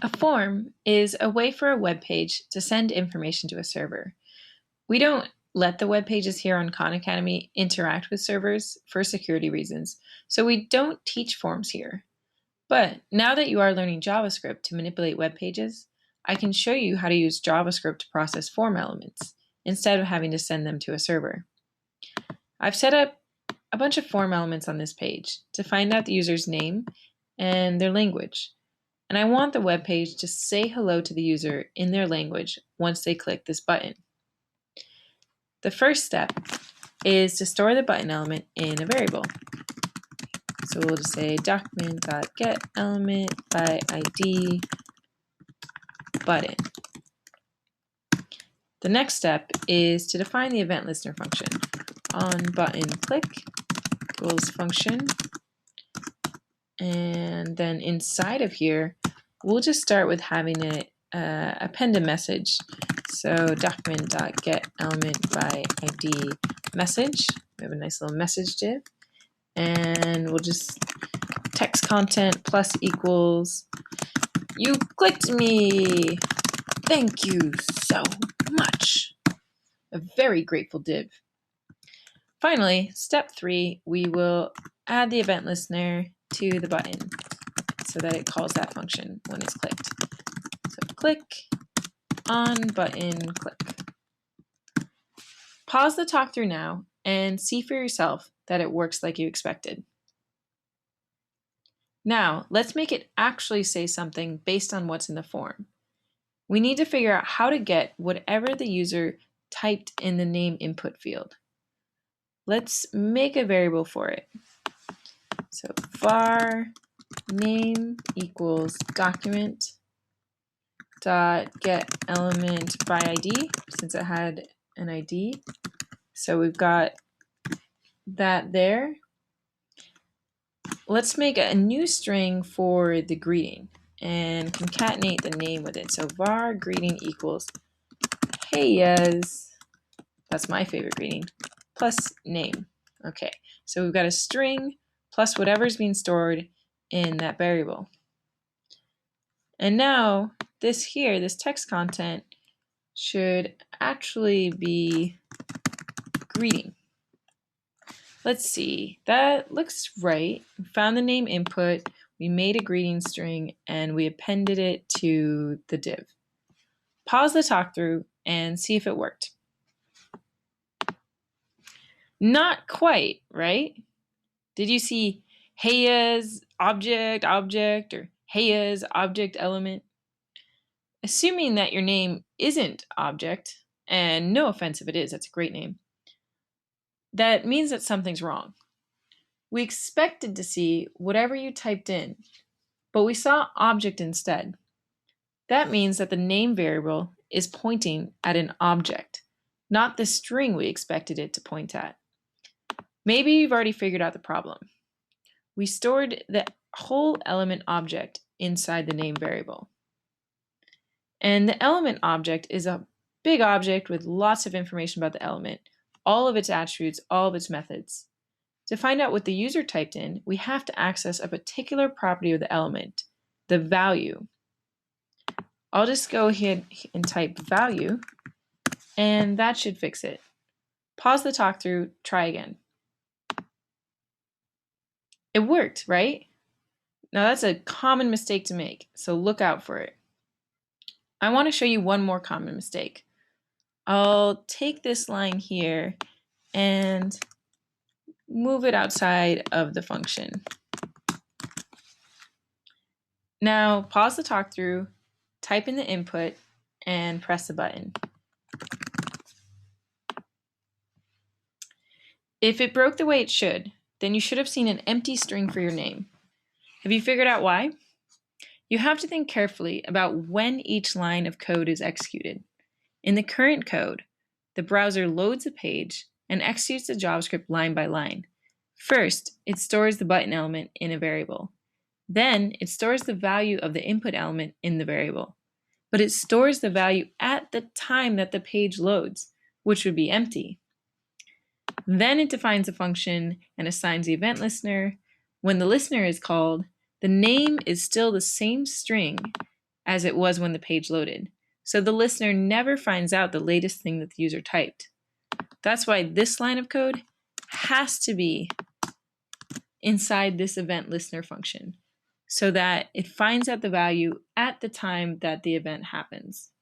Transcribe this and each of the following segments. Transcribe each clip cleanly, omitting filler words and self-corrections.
A form is a way for a web page to send information to a server. We don't let the web pages here on Khan Academy interact with servers for security reasons, so we don't teach forms here. But now that you are learning JavaScript to manipulate web pages, I can show you how to use JavaScript to process form elements instead of having to send them to a server. I've set up a bunch of form elements on this page to find out the user's name and their language. And I want the web page to say hello to the user in their language once they click this button. The first step is to store the button element in a variable. So we'll just say document.getElement by ID button. The next step is to define the event listener function. On button click equals function. And then inside of here, we'll just start with having it append a message. So document.getElement by ID message. We have a nice little message div. And we'll just text content plus equals you clicked me. Thank you so much. A very grateful div. Finally, step 3, we will add the event listener to the button so that it calls that function when it's clicked. So click, on button, click. Pause the talk through now and see for yourself that it works like you expected. Now, let's make it actually say something based on what's in the form. We need to figure out how to get whatever the user typed in the name input field. Let's make a variable for it. So var name equals document dot get element by ID, since it had an ID. So we've got that there. Let's make a new string for the greeting and concatenate the name with it. So var greeting equals hey yes, that's my favorite greeting, plus name. Okay, so we've got a string plus whatever's being stored in that variable. And now this here, this text content, should actually be greeting. Let's see, that looks right. We found the name input, we made a greeting string, and we appended it to the div. Pause the talk through and see if it worked. Not quite, right? Did you see heya's object, or heya's object element? Assuming that your name isn't object, and no offense if it is, that's a great name, that means that something's wrong. We expected to see whatever you typed in, but we saw object instead. That means that the name variable is pointing at an object, not the string we expected it to point at. Maybe you've already figured out the problem. We stored the whole element object inside the name variable. And the element object is a big object with lots of information about the element, all of its attributes, all of its methods. To find out what the user typed in, we have to access a particular property of the element, the value. I'll just go ahead and type value, and that should fix it. Pause the talk through, try again. It worked, right? Now that's a common mistake to make, so look out for it. I want to show you one more common mistake. I'll take this line here and move it outside of the function. Now pause the talk through, type in the input, and press the button. If it broke the way it should, then you should have seen an empty string for your name. Have you figured out why? You have to think carefully about when each line of code is executed. In the current code, the browser loads a page and executes the JavaScript line by line. First, it stores the button element in a variable. Then, it stores the value of the input element in the variable. But it stores the value at the time that the page loads, which would be empty. Then it defines a function and assigns the event listener. When the listener is called, the name is still the same string as it was when the page loaded. So the listener never finds out the latest thing that the user typed. That's why this line of code has to be inside this event listener function so that it finds out the value at the time that the event happens.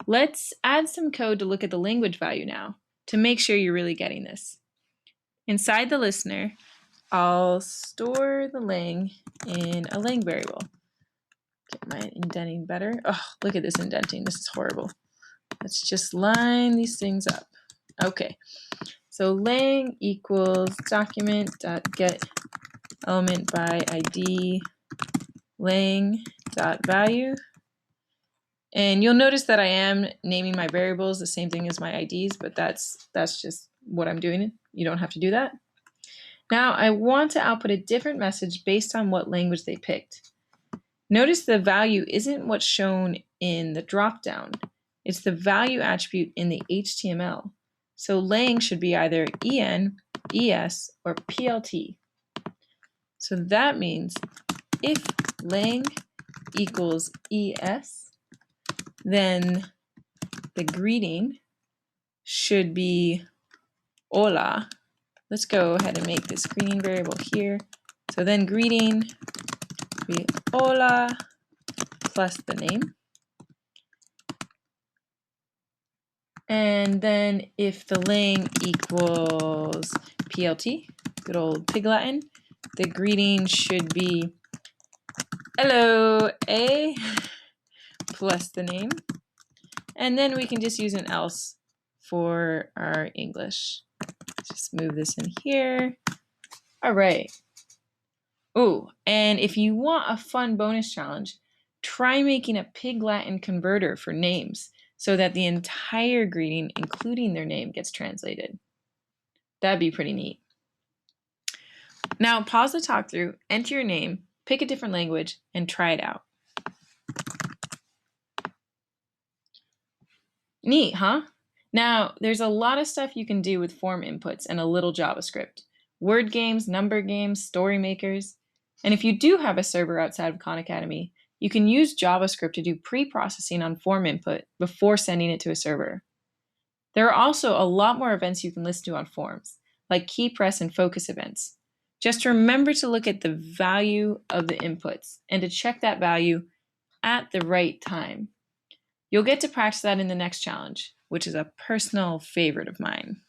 Let's add some code to look at the language value now to make sure you're really getting this. Inside the listener, I'll store the lang in a lang variable. Get my indenting better. Oh, look at this indenting. This is horrible. Let's just line these things up. Okay, so lang equals document.get element by ID lang.value. And you'll notice that I am naming my variables the same thing as my IDs, but that's just what I'm doing. You don't have to do that. Now I want to output a different message based on what language they picked. Notice the value isn't what's shown in the dropdown. It's the value attribute in the HTML. So lang should be either en, es, or plt. So that means if lang equals es, then the greeting should be hola. Let's go ahead and make this greeting variable here. So then greeting be hola plus the name. And then if the lang equals plt, good old Pig Latin, the greeting should be hello A plus the name. And then we can just use an else for our English. Just move this in here. All right. Oh, and if you want a fun bonus challenge, try making a Pig Latin converter for names so that the entire greeting, including their name, gets translated. That'd be pretty neat. Now pause the talk through, enter your name, pick a different language, and try it out. Neat, huh? Now, there's a lot of stuff you can do with form inputs and a little JavaScript. Word games, number games, story makers. And if you do have a server outside of Khan Academy, you can use JavaScript to do pre-processing on form input before sending it to a server. There are also a lot more events you can listen to on forms, like key press and focus events. Just remember to look at the value of the inputs and to check that value at the right time. You'll get to practice that in the next challenge, which is a personal favorite of mine.